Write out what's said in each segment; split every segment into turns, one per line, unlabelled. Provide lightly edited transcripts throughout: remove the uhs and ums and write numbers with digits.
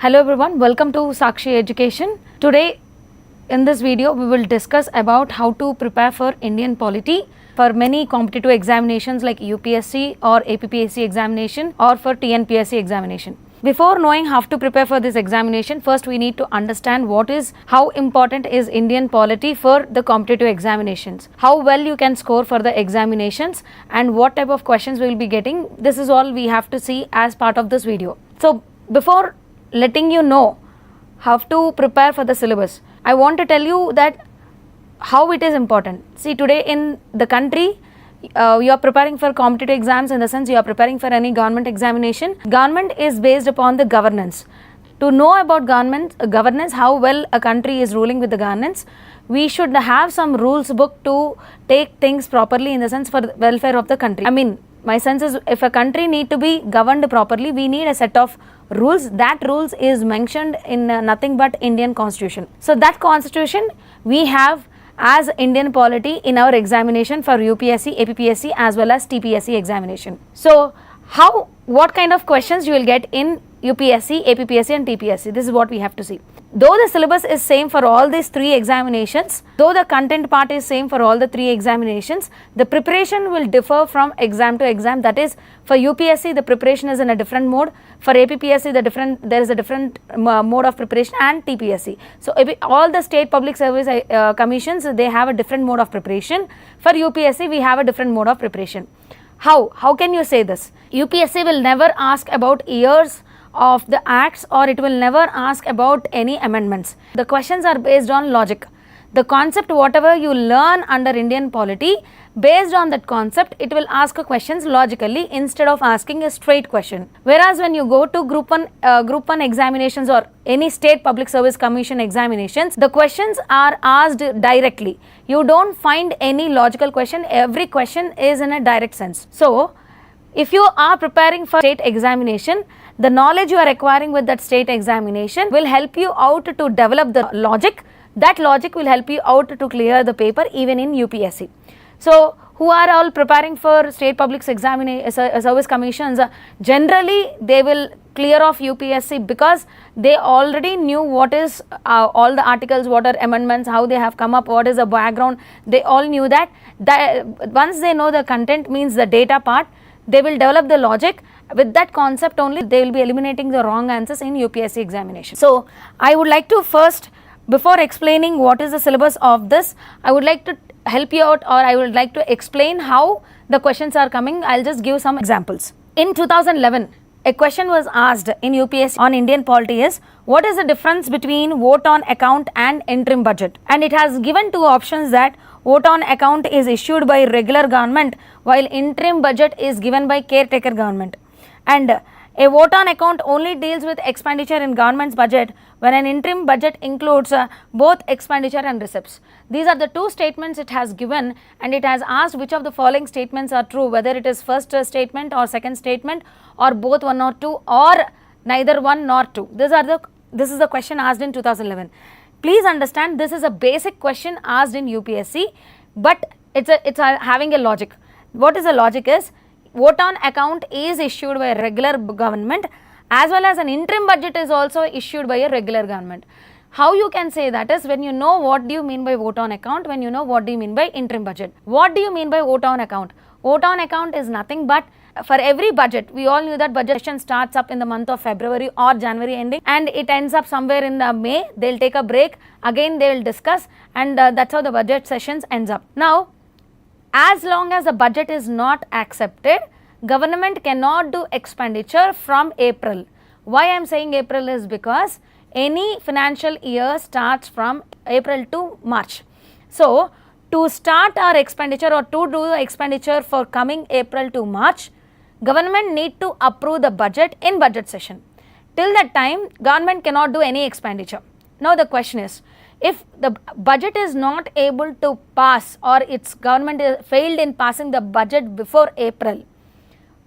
Hello everyone, welcome to Sakshi Education. Today in this video we will discuss about how to prepare for Indian polity for many competitive examinations like UPSC or APPSC examination or for TSPSC examination. Before knowing how to prepare for this examination, first we need to understand how important is Indian polity for the competitive examinations, how well you can score for the examinations and what type of questions we will be getting. This is all we have to see as part of this video. So before letting you know how to prepare for the syllabus, I want to tell you that how it is important. See, today in the country, you are preparing for competitive exams, in the sense you are preparing for any government examination. Government is based upon the governance. To know about governance, how well a country is ruling with the governance, we should have some rules book to take things properly, in the sense for the welfare of the country. I mean, my sense is, if a country need to be governed properly, we need a set of rules. That rules is mentioned in nothing but Indian Constitution. So that Constitution we have as Indian polity in our examination for UPSC, APPSC as well as TSPSC examination. So what kind of questions you will get in UPSC, APPSC and TSPSC, this is what we have to see. Though the syllabus is same for all these three examinations, though the content part is same for all the three examinations, the preparation will differ from exam to exam. That is, for UPSC the preparation is in a different mode, for APPSC there is a different mode of preparation, and TSPSC. So all the state public service commissions, they have a different mode of preparation. For UPSC we have a different mode of preparation. How can you say this? UPSC will never ask about years of the acts, or it will never ask about any amendments. The questions are based on logic. The concept, whatever you learn under Indian polity, based on that concept, it will ask questions logically instead of asking a straight question. Whereas when you go to group 1 examinations or any state public service commission examinations, the questions are asked directly. You don't find any logical question. Every question is in a direct sense. So if you are preparing for state examination, the knowledge you are acquiring with that state examination will help you out to develop the logic. That logic will help you out to clear the paper even in UPSC. So who are all preparing for state public service commissions, generally they will clear off UPSC because they already knew what is all the articles, what are amendments, how they have come up, what is the background. They all knew that. Once they know the content, means the data part, they will develop the logic. With that concept only, they will be eliminating the wrong answers in UPSC examination. So I would like to first, before explaining what is the syllabus of this, I would like to help you out, or I would like to explain how the questions are coming. I'll just give some examples. In 2011, a question was asked in UPSC on Indian polity is, what is the difference between vote on account and interim budget? And it has given two options, that vote on account is issued by regular government while interim budget is given by caretaker government. And a vote on account only deals with expenditure in government's budget, when an interim budget includes both expenditure and receipts. These are the two statements it has given, and it has asked which of the following statements are true, whether it is first statement or second statement, or both one or two, or neither one nor two. This is the question asked in 2011. Please understand, this is a basic question asked in UPSC, but it's having a logic. What is the logic is, vote on account is issued by a regular government, as well as an interim budget is also issued by a regular government. How you can say that is, when you know what do you mean by vote on account, when you know what do you mean by interim budget. What do you mean by vote on account? Vote on account is nothing but, for every budget, we all knew that budget session starts up in the month of February or January ending, and it ends up somewhere in May. They'll take a break, again they will discuss, and that's how the budget sessions ends up. Now, as long as the budget is not accepted, government cannot do expenditure from April. Why I am saying April is because any financial year starts from April to March. So to start our expenditure or to do the expenditure for coming April to March, government need to approve the budget in budget session. Till that time, government cannot do any expenditure. Now the question is, if the budget is not able to pass, or its government is failed in passing the budget before April,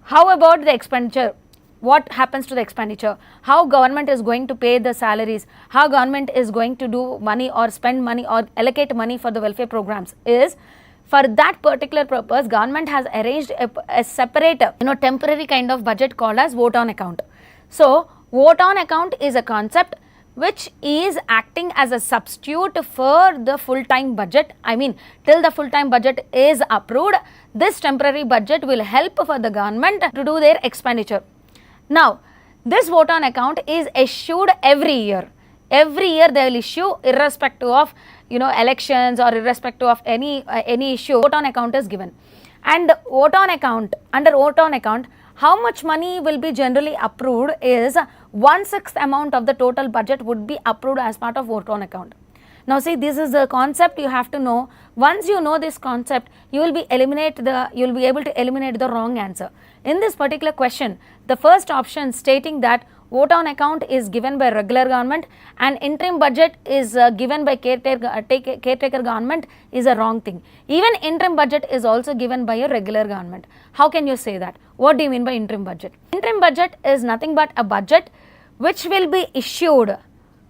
how about the expenditure? What happens to the expenditure? How government is going to pay the salaries? How government is going to do money or spend money or allocate money for the welfare programs? Is, for that particular purpose, government has arranged a separate temporary kind of budget called as vote on account. So Vote on account is a concept which is acting as a substitute for the full-time budget. I mean, till the full-time budget is approved, this temporary budget will help for the government to do their expenditure. Now, this vote on account is issued every year. Every year they will issue irrespective of elections or irrespective of any issue. Vote on account is given, and vote on account, under vote on account, how much money will be generally approved is 1/6 amount of the total budget would be approved as part of vote on account. Now see, this is the concept you have to know. Once you know this concept, you will be able to eliminate the wrong answer. In this particular question, the first option stating that vote on account is given by regular government and interim budget is given by caretaker government is a wrong thing. Even interim budget is also given by a regular government. How can you say that? What do you mean by interim budget? Interim budget is nothing but a budget which will be issued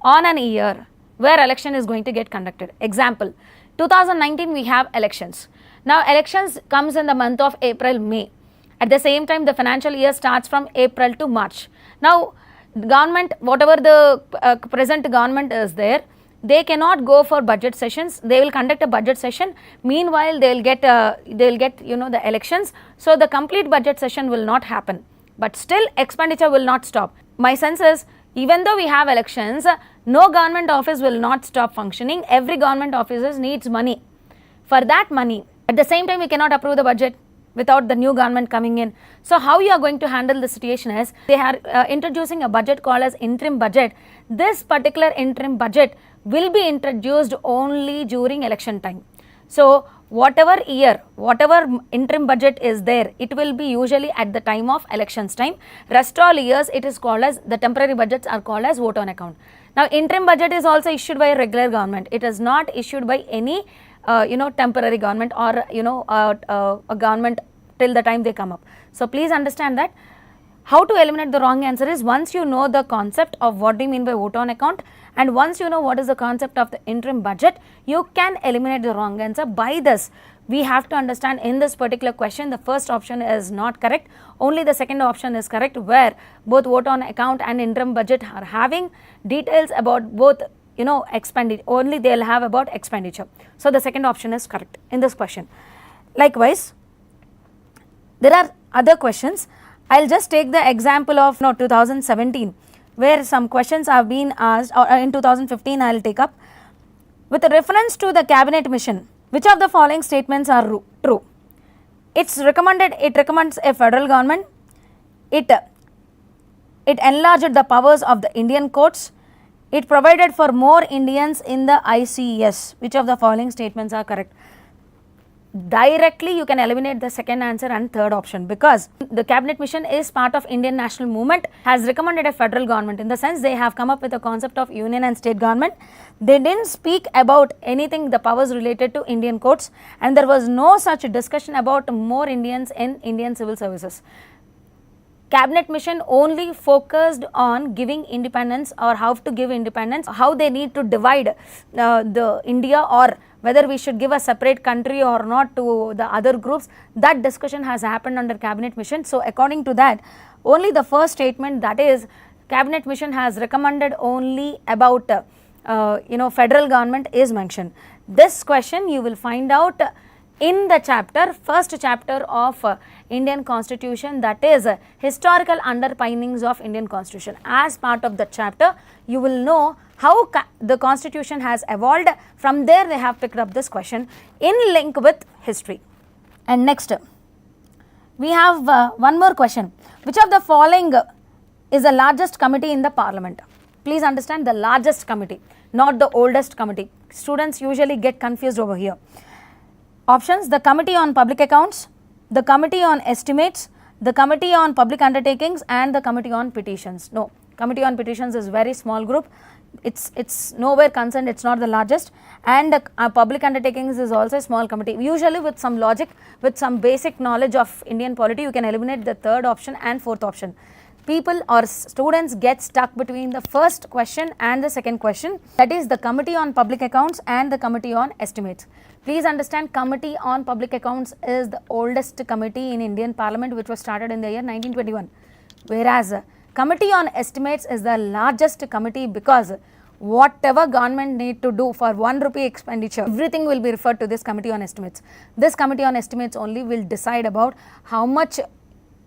on an year where election is going to get conducted. Example, 2019 we have elections. Now elections comes in the month of April, May. At the same time, the financial year starts from April to March. Now government, whatever the present government is there, they cannot go for budget sessions. They will conduct a budget session. Meanwhile, they will get the elections. So the complete budget session will not happen. But still expenditure will not stop. My sense is, even though we have elections, no government office will not stop functioning. Every government office needs money. For that money, at the same time, we cannot approve the budget without the new government coming in. So how you are going to handle the situation is, they are introducing a budget called as interim budget. This particular interim budget will be introduced only during election time. So whatever year, whatever interim budget is there, it will be usually at the time of elections time. Rest all years, it is called as, the temporary budgets are called as vote on account. Now interim budget is also issued by a regular government. It is not issued by any temporary government or a government till the time they come up. So please understand that how to eliminate the wrong answer is, once you know the concept of what do you mean by vote on account, and once you know what is the concept of the interim budget, you can eliminate the wrong answer. By this, we have to understand, in this particular question, the first option is not correct, only the second option is correct, where both vote on account and interim budget are having details about both expenditure, only they will have about expenditure. So the second option is correct in this question. Likewise, there are other questions. I will just take the example of 2017, where some questions have been asked, or in 2015 I will take up. With reference to the cabinet mission, which of the following statements are true? It recommends a federal government, it enlarged the powers of the Indian courts, it provided for more Indians in the ICS. Which of the following statements are correct? Directly you can eliminate the second answer and third option, because the cabinet mission is part of Indian national movement, has recommended a federal government, in the sense they have come up with a concept of union and state government. They didn't speak about anything, the powers related to Indian courts, and there was no such discussion about more Indians in Indian civil services. Cabinet mission only focused on giving independence, or how to give independence, how they need to divide the India, or whether we should give a separate country or not to the other groups. That discussion has happened under cabinet mission. So according to that, only the first statement, that is cabinet mission has recommended only about federal government, is mentioned. This question you will find out in the first chapter of Indian Constitution, that is historical underpinnings of Indian Constitution. As part of the chapter, you will know how the Constitution has evolved. From there they have picked up this question in link with history. And next, we have one more question. Which of the following is the largest committee in the parliament? Please understand, the largest committee, not the oldest committee. Students usually get confused over here. Options: the Committee on Public Accounts, the Committee on Estimates, the Committee on Public Undertakings, and the Committee on Petitions. No, Committee on Petitions is very small group. It's nowhere concerned, it's not the largest, and Public Undertakings is also a small committee. Usually with some logic, with some basic knowledge of Indian polity, you can eliminate the third option and fourth option. People or students get stuck between the first question and the second question, that is the Committee on Public Accounts and the Committee on Estimates. Please understand, Committee on Public Accounts is the oldest committee in Indian Parliament, which was started in the year 1921, whereas Committee on Estimates is the largest committee because whatever government need to do for 1 rupee expenditure, everything will be referred to this Committee on Estimates. This Committee on Estimates only will decide about how much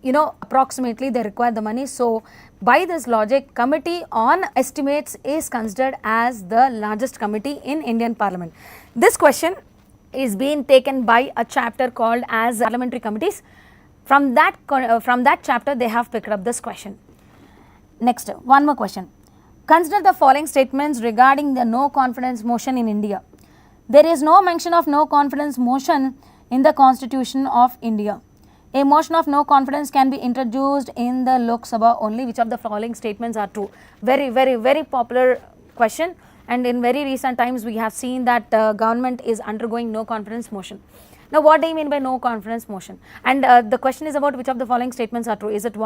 approximately they require the money. So by this logic, Committee on Estimates is considered as the largest committee in Indian Parliament. This question is being taken by a chapter called as Parliamentary Committees. From that chapter they have picked up this question. Next, one more question. Consider the following statements regarding the no confidence motion in India. There is no mention of no confidence motion in the Constitution of India. A motion of no confidence can be introduced in the Lok Sabha only. Which of the following statements are true? Very popular question, and in very recent times we have seen that government is undergoing no confidence motion. Now what do you mean by no confidence motion? And the question is about which of the following statements are true. Is it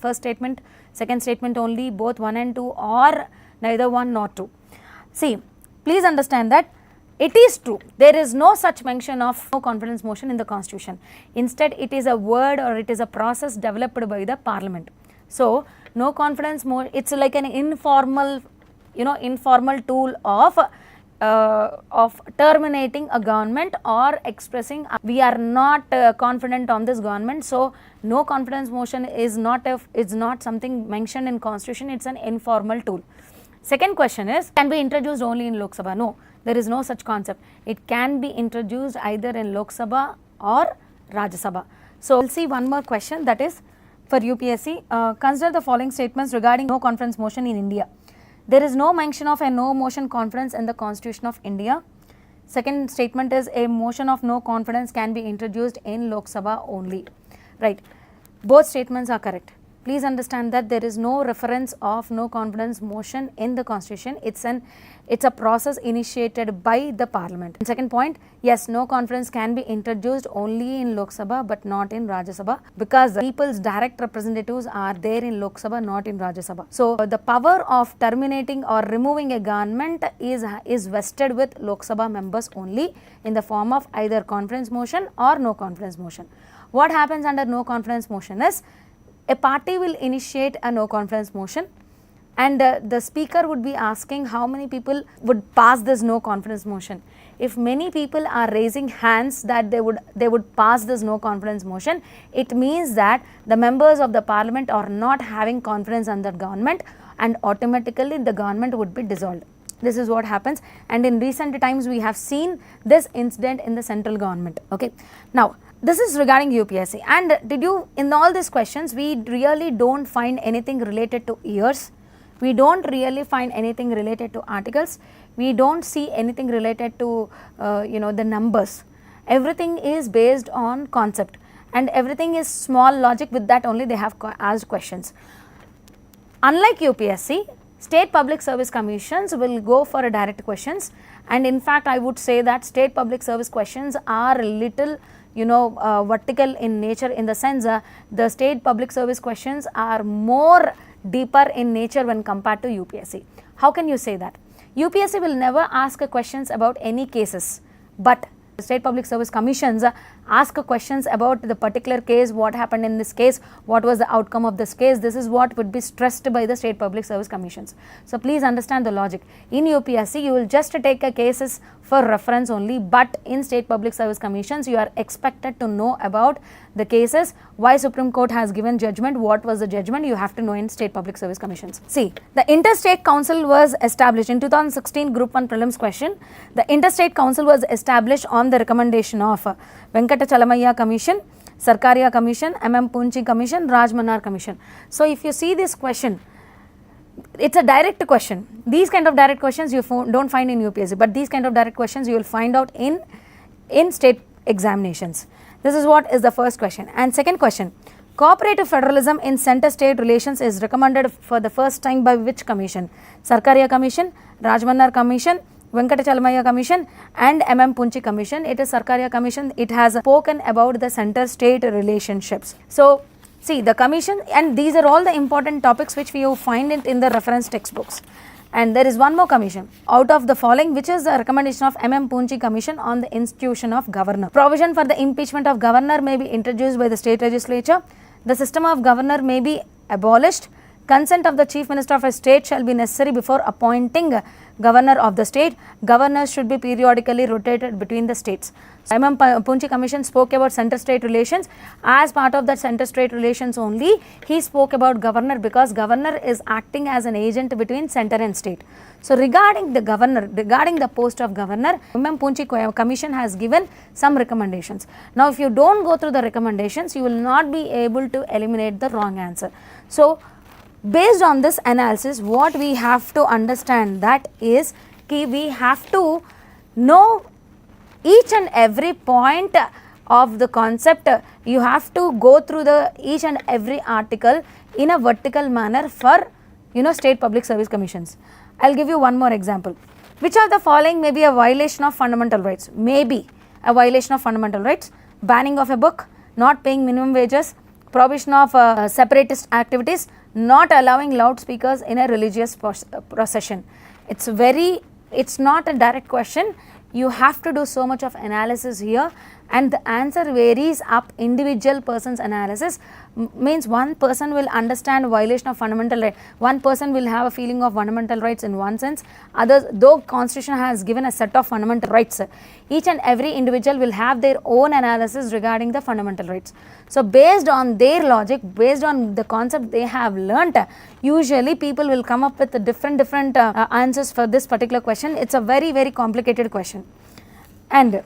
first statement, second statement only, both 1 and 2, or neither 1 nor 2? See, please understand that it is true. There is no such mention of no confidence motion in the Constitution. Instead, it is a word or it is a process developed by the Parliament. So, no confidence motion, it's like an informal tool of terminating a government or expressing we are not confident on this government. So, no confidence motion is not something mentioned in Constitution. It's an informal tool. Second question is, can be introduced only in Lok Sabha? No, there is no such concept. It can be introduced either in Lok Sabha or Rajya Sabha. So, we'll see one more question, that is for UPSC. Consider the following statements regarding no confidence motion in India. There is no mention of a no motion confidence in the Constitution of India. Second statement is a motion of no confidence can be introduced in Lok Sabha only. Right. Both statements are correct. Please understand that there is no reference of no confidence motion in the Constitution. It's a process initiated by the Parliament. And second point, yes, no confidence can be introduced only in Lok Sabha but not in Rajya Sabha, because the people's direct representatives are there in Lok Sabha, not in Rajya Sabha. So the power of terminating or removing a government is vested with Lok Sabha members only in the form of either confidence motion or no confidence motion. What happens under no confidence motion is, a party will initiate a no confidence motion, and the speaker would be asking how many people would pass this no confidence motion. If many people are raising hands that they would pass this no confidence motion, it means that the members of the Parliament are not having confidence on that government, and automatically the government would be dissolved. This is what happens, and in recent times we have seen this incident in the central government. Okay, now this is regarding UPSC, and in all these questions we really don't find anything related to years, we don't really find anything related to articles, we don't see anything related to the numbers. Everything is based on concept, and everything is small logic. With that only they have asked questions. Unlike UPSC, State Public Service Commissions will go for a direct questions, and in fact I would say that State Public Service questions are little vertical in nature, in the sense the State Public Service questions are more deeper in nature when compared to UPSC. How can you say that? UPSC will never ask questions about any cases, but State Public Service Commissions ask questions about the particular case, what happened in this case, what was the outcome of this case. This is what would be stressed by the State Public Service Commissions. So please understand the logic. In UPSC you will just take a cases for reference only, but in State Public Service Commissions you are expected to know about the cases, why Supreme Court has given judgment, what was the judgment, you have to know in State Public Service Commissions. See, the Interstate Council was established in 2016 Group 1 prelims question. The Interstate Council was established on the recommendation of Venkata Commission, Sarkaria Commission, Punchi Commission, Raj Manar Commission. So if you see this question, it's a direct question. These kind of direct questions you don't find in UPSC, but these kind of direct questions you will find out in state examinations. This is what is the first question. And second question, cooperative federalism in center-state relations is recommended for the first time by which commission? Sarkaria Commission, Raj Manar Commission, Venkata Commission and Punchi Commission. It is Sarkaria Commission. It has spoken about the center-state relationships. So see the commission, and these are all the important topics which we find it in the reference textbooks. And there is one more commission out of the following, which is the recommendation of Punchi Commission on the institution of governor. Provision for the impeachment of governor may be introduced by the state legislature. The system of governor may be abolished. Consent of the Chief Minister of a state shall be necessary before appointing governor of the state. Governors should be periodically rotated between the states. MM Poonchi Commission spoke about center-state relations. As part of that center-state relations only, he spoke about governor because governor is acting as an agent between center and state. So regarding the governor, regarding the post of governor, MM Poonchi Commission has given some recommendations. Now if you don't go through the recommendations, you will not be able to eliminate the wrong answer. So based on this analysis, what we have to understand that is we have to know each and every point of the concept. You have to go through the each and every article in a vertical manner for state public service commissions. I'll give you one more example. Which of the following may be a violation of fundamental rights? Maybe a violation of fundamental rights: banning of a book, not paying minimum wages, prohibition of separatist activities, not allowing loudspeakers in a religious procession. It's not a direct question. You have to do so much of analysis here, and the answer varies up individual person's analysis. Means one person will understand violation of fundamental right, one person will have a feeling of fundamental rights in one sense, others, though constitution has given a set of fundamental rights, each and every individual will have their own analysis regarding the fundamental rights. So based on their logic, based on the concept they have learnt, usually people will come up with different answers for this particular question. It's a very complicated question. And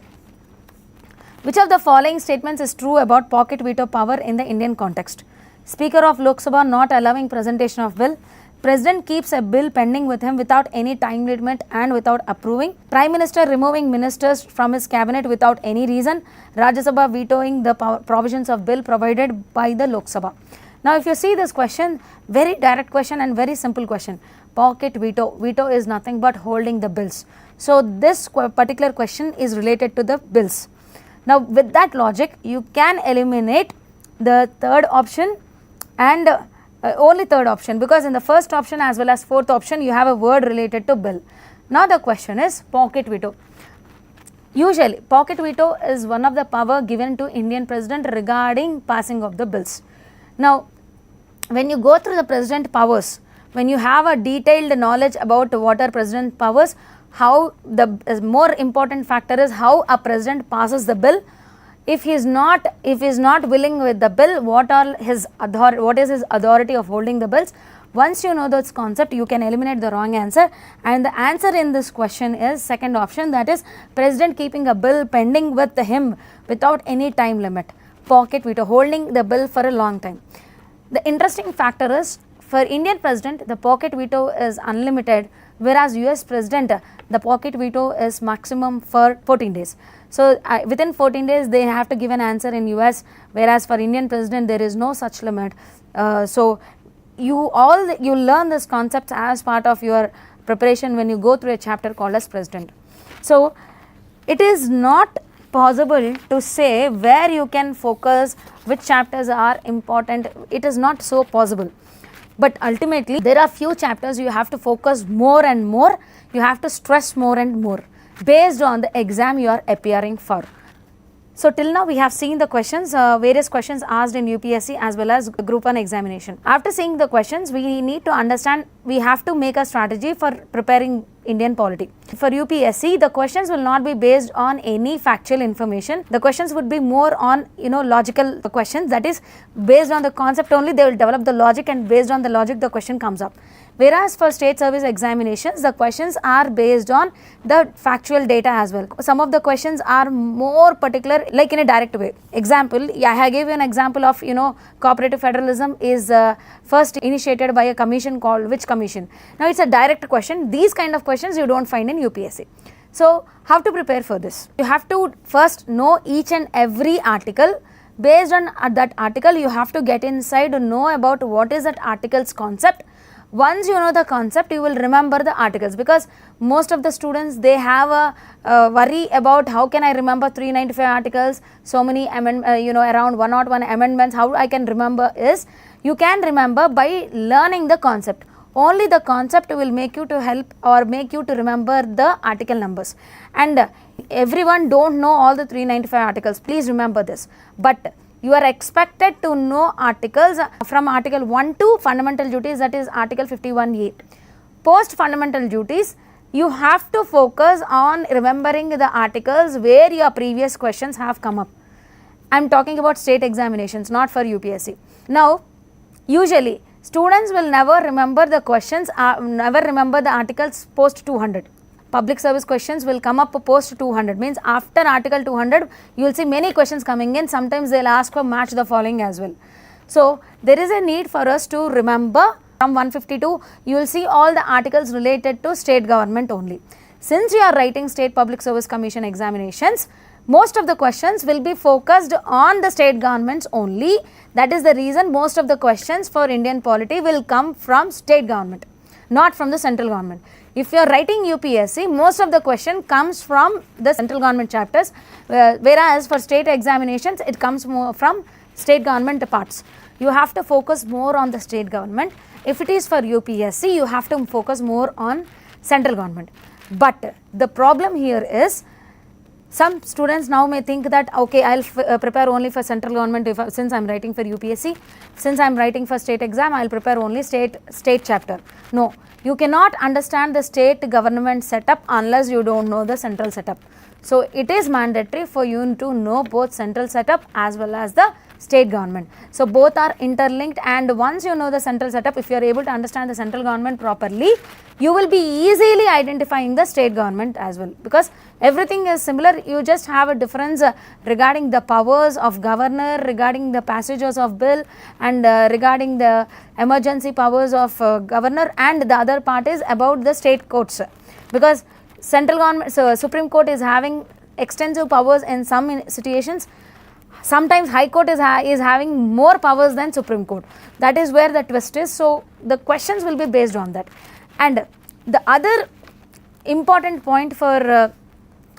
which of the following statements is true about pocket veto power in the Indian context? Speaker of Lok Sabha not allowing presentation of bill. President keeps a bill pending with him without any time limit and without approving. Prime Minister removing ministers from his cabinet without any reason. Rajya Sabha vetoing the provisions of bill provided by the Lok Sabha. Now if you see this question, very direct question and very simple question. Pocket veto. Veto is nothing but holding the bills. So this particular question is related to the bills. Now with that logic, you can eliminate the third option and only third option, because in the first option as well as fourth option you have a word related to bill. Now the question is pocket veto. Usually pocket veto is one of the power given to Indian president regarding passing of the bills. Now when you go through the president powers, when you have a detailed knowledge about what are president powers, how the more important factor is how a president passes the bill. If he is not willing with the bill, what is his authority of holding the bills? Once you know this concept, you can eliminate the wrong answer, and the answer in this question is second option, that is president keeping a bill pending with him without any time limit. Pocket veto, holding the bill for a long time. The interesting factor is for Indian president the pocket veto is unlimited, whereas US president the pocket veto is maximum for 14 days. So within 14 days they have to give an answer in US, whereas for Indian president there is no such limit. So you learn this concept as part of your preparation when you go through a chapter called as president. So it is not possible to say where you can focus, which chapters are important. It is not so possible. But ultimately there are few chapters you have to focus more and more, you have to stress more and more based on the exam you are appearing for. So till now we have seen the questions, various questions asked in UPSC as well as group 1 examination. After seeing the questions, we need to understand, we have to make a strategy for preparing Indian polity. For UPSC, the questions will not be based on any factual information. The questions would be more on logical questions, that is based on the concept only they will develop the logic, and based on the logic the question comes up. Whereas for state service examinations, the questions are based on the factual data as well. Some of the questions are more particular, like in a direct way. Example, I gave you an example of cooperative federalism is first initiated by a commission called which commission. Now it's a direct question. These kind of questions you don't find in UPSC. So how to prepare for this? You have to first know each and every article. Based on that article, you have to get inside to know about what is that article's concept. Once you know the concept, you will remember the articles, because most of the students, they have a worry about how can I remember 395 articles, so many around 101 amendments, how I can remember is, you can remember by learning the concept. Only the concept will make you to help or make you to remember the article numbers. And everyone don't know all the 395 articles, please remember this. But you are expected to know articles from article 1 to fundamental duties, that is article 51A. Post fundamental duties, you have to focus on remembering the articles where your previous questions have come up. I am talking about state examinations, not for UPSC. Now, usually students will never remember the questions, never remember the articles post 200. Public service questions will come up post 200, means after article 200 you will see many questions coming in. Sometimes they will ask for match the following as well. So there is a need for us to remember. From 152 you will see all the articles related to state government only. Since you are writing State Public Service Commission examinations, most of the questions will be focused on the state governments only. That is the reason most of the questions for Indian polity will come from state government, not from the central government. If you are writing UPSC, most of the question comes from the central government chapters, whereas for state examinations it comes more from state government parts. You have to focus more on the state government. If it is for UPSC, you have to focus more on central government. But the problem here is, some students now may think that okay, I will prepare only for central government since I am writing for UPSC. Since I am writing for state exam, I will prepare only state chapter. No, you cannot understand the state government setup unless you do not know the central setup. So it is mandatory for you to know both central setup as well as the state government. So both are interlinked, and once you know the central setup, if you are able to understand the central government properly, you will be easily identifying the state government as well, because everything is similar. You just have a difference regarding the powers of governor, regarding the passages of bill, and regarding the emergency powers of governor, and the other part is about the state courts, because central government, so Supreme Court is having extensive powers in some situations. Sometimes High Court is having more powers than Supreme Court. That is where the twist is. So the questions will be based on that. And the other important point for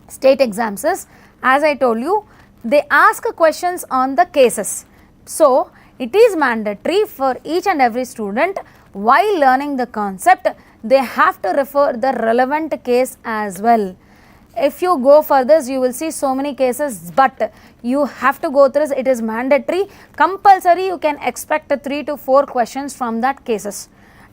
state exams is, as I told you, they ask questions on the cases. So it is mandatory for each and every student, while learning the concept, they have to refer the relevant case as well. If you go for this, you will see so many cases, but you have to go through this. It is mandatory, compulsory. You can expect 3 to 4 questions from that cases.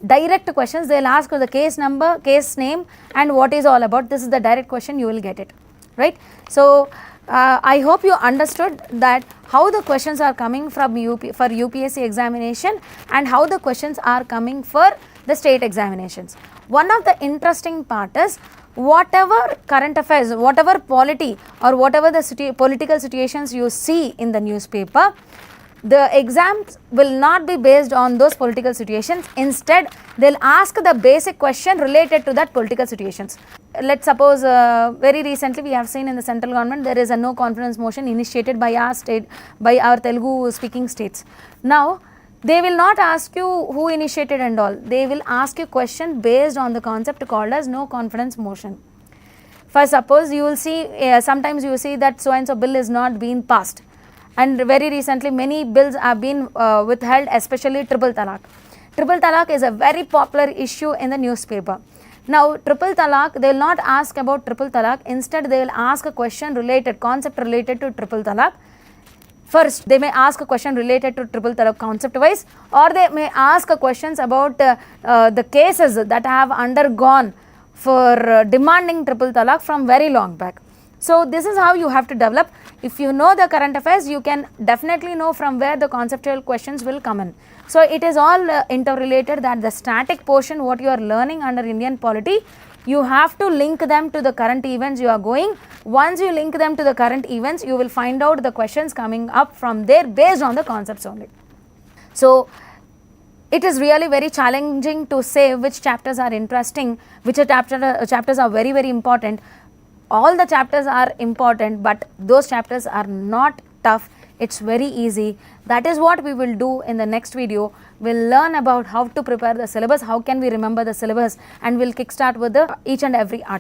Direct questions, they will ask the case number, case name, and what is all about. This is the direct question, you will get it, right? So I hope you understood that how the questions are coming from for UPSC examination and how the questions are coming for the state examinations. One of the interesting part is, whatever current affairs, whatever polity or whatever the political situations you see in the newspaper, the exams will not be based on those political situations. Instead, they will ask the basic question related to that political situations. Let's suppose very recently we have seen in the central government there is a no confidence motion initiated by our state, by our Telugu speaking states. Now, they will not ask you who initiated and all. They will ask you question based on the concept called as no confidence motion. For suppose you will see, sometimes you see that so and so bill is not being passed, and very recently many bills have been withheld, especially triple talaq. Triple talaq is a very popular issue in the newspaper. Now triple talaq, they will not ask about triple talaq. Instead, they will ask a question related, concept related to triple talaq. First, they may ask a question related to triple talaq concept wise, or they may ask questions about the cases that have undergone for demanding triple talaq from very long back. So this is how you have to develop. If you know the current affairs, you can definitely know from where the conceptual questions will come in. So it is all interrelated, that the static portion what you are learning under Indian polity, you have to link them to the current events you are going. Once you link them to the current events, you will find out the questions coming up from there based on the concepts only. So it is really very challenging to say which chapters are interesting, which chapters are very, very important. All the chapters are important, but those chapters are not tough. It's very easy. That is what we will do in the next video. We'll learn about how to prepare the syllabus, how can we remember the syllabus, and we'll kickstart with each and every article.